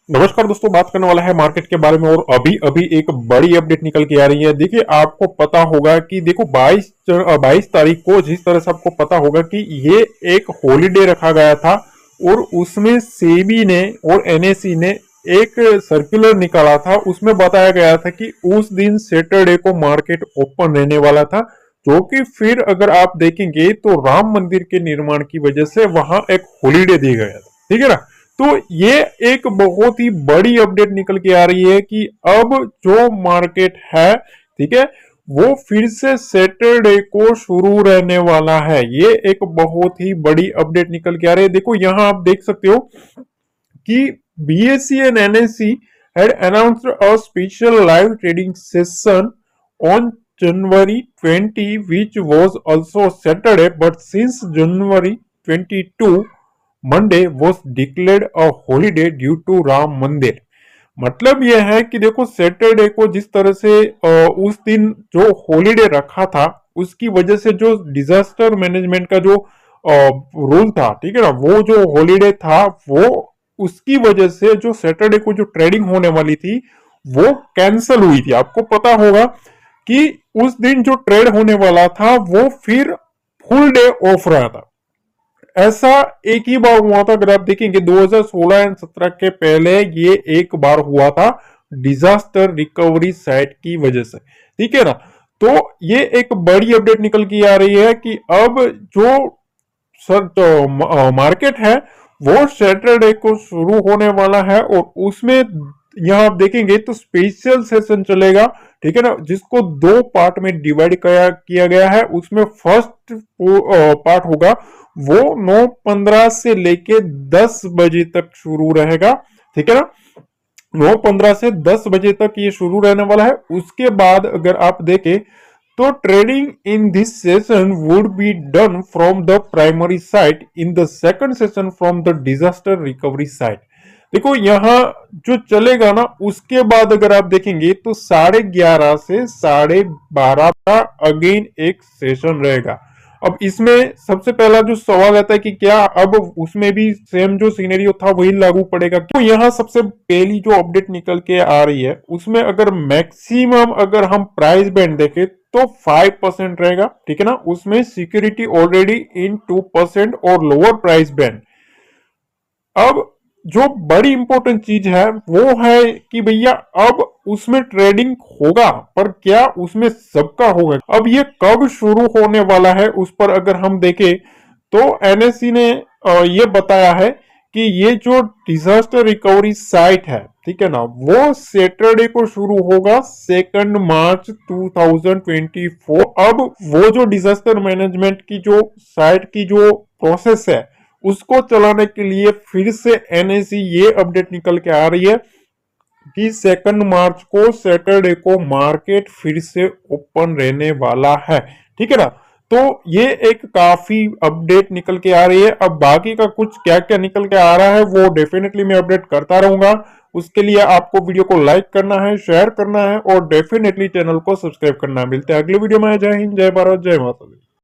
नमस्कार दोस्तों, बात करने वाला है मार्केट के बारे में और अभी अभी एक बड़ी अपडेट निकल के आ रही है। देखिए, आपको पता होगा कि देखो 22 तारीख को जिस तरह से आपको पता होगा कि ये एक हॉलीडे रखा गया था और उसमें सेबी ने और एनएसई ने एक सर्कुलर निकाला था। उसमें बताया गया था कि उस दिन सैटरडे को मार्केट ओपन रहने वाला था, जो कि फिर अगर आप देखेंगे तो राम मंदिर के निर्माण की वजह से वहां एक हॉलीडे दिया गया था। ठीक है ना। तो ये एक बहुत ही बड़ी अपडेट निकल के आ रही है कि अब जो मार्केट है, ठीक है, वो फिर से सैटरडे को शुरू रहने वाला है। ये एक बहुत ही बड़ी अपडेट निकल के आ रही है। देखो, यहां आप देख सकते हो कि BSE and NSE had announced a special live trading session on January 20, which was also Saturday, but since January 22, Monday was declared a holiday due to Ram Mandir. मतलब यह है कि देखो, सैटरडे को जिस तरह से उस दिन जो हॉलीडे रखा था, उसकी वजह से जो डिजास्टर मैनेजमेंट का जो रूल था, ठीक है ना, वो जो हॉलीडे था वो उसकी वजह से जो सैटरडे को जो ट्रेडिंग होने वाली थी वो कैंसल हुई थी। आपको पता होगा कि उस दिन जो ट्रेड होने वाला था वो फिर फुल डे ऑफ रहा था। ऐसा एक ही बार हुआ था। अगर आप देखेंगे 2016 एंड 17 के पहले ये एक बार हुआ था डिजास्टर रिकवरी साइट की वजह से। ठीक है ना। तो ये एक बड़ी अपडेट निकल के आ रही है कि अब जो मार्केट है वो सैटरडे को शुरू होने वाला है और उसमें यहां आप देखेंगे तो स्पेशल सेशन चलेगा। ठीक है ना, जिसको दो पार्ट में डिवाइड किया गया है। उसमें फर्स्ट पार्ट होगा वो 9:15 से लेके 10 बजे तक शुरू रहेगा। ठीक है ना, 9:15 से 10 बजे तक ये शुरू रहने वाला है। उसके बाद अगर आप देखें तो trading in this session would be done from the primary site, in the second session from the disaster recovery site. देखो, यहां जो चलेगा ना, उसके बाद अगर आप देखेंगे तो 11:30 से 12:30 का अगेन एक सेशन रहेगा। अब इसमें सबसे पहला जो सवाल आता है कि क्या अब उसमें भी सेम जो सिनेरियो था वही लागू पड़ेगा। तो यहाँ सबसे पहली जो अपडेट निकल के आ रही है उसमें अगर मैक्सिमम अगर हम प्राइस बैंड देखें तो 5% रहेगा। ठीक है ना, उसमें सिक्योरिटी ऑलरेडी इन 2% और लोअर प्राइस बैंड। अब जो बड़ी इंपॉर्टेंट चीज है वो है कि भैया अब उसमें ट्रेडिंग होगा, पर क्या उसमें सबका होगा? अब ये कब शुरू होने वाला है उस पर अगर हम देखें तो एनएससी ने ये बताया है कि ये जो डिजास्टर रिकवरी साइट है, ठीक है ना, वो सैटरडे को शुरू होगा 2 मार्च 2024। अब वो जो डिजास्टर मैनेजमेंट की जो साइट की जो प्रोसेस है उसको चलाने के लिए फिर से एनएसई ये अपडेट निकल के आ रही है कि 2 मार्च को सैटरडे को मार्केट फिर से ओपन रहने वाला है। ठीक है ना। तो ये एक काफी अपडेट निकल के आ रही है। अब बाकी का कुछ क्या क्या निकल के आ रहा है वो डेफिनेटली मैं अपडेट करता रहूंगा। उसके लिए आपको वीडियो को लाइक करना है, शेयर करना है और डेफिनेटली चैनल को सब्सक्राइब करना है। मिलते हैं अगले वीडियो में। जय हिंद, जय भारत, जय माता दी।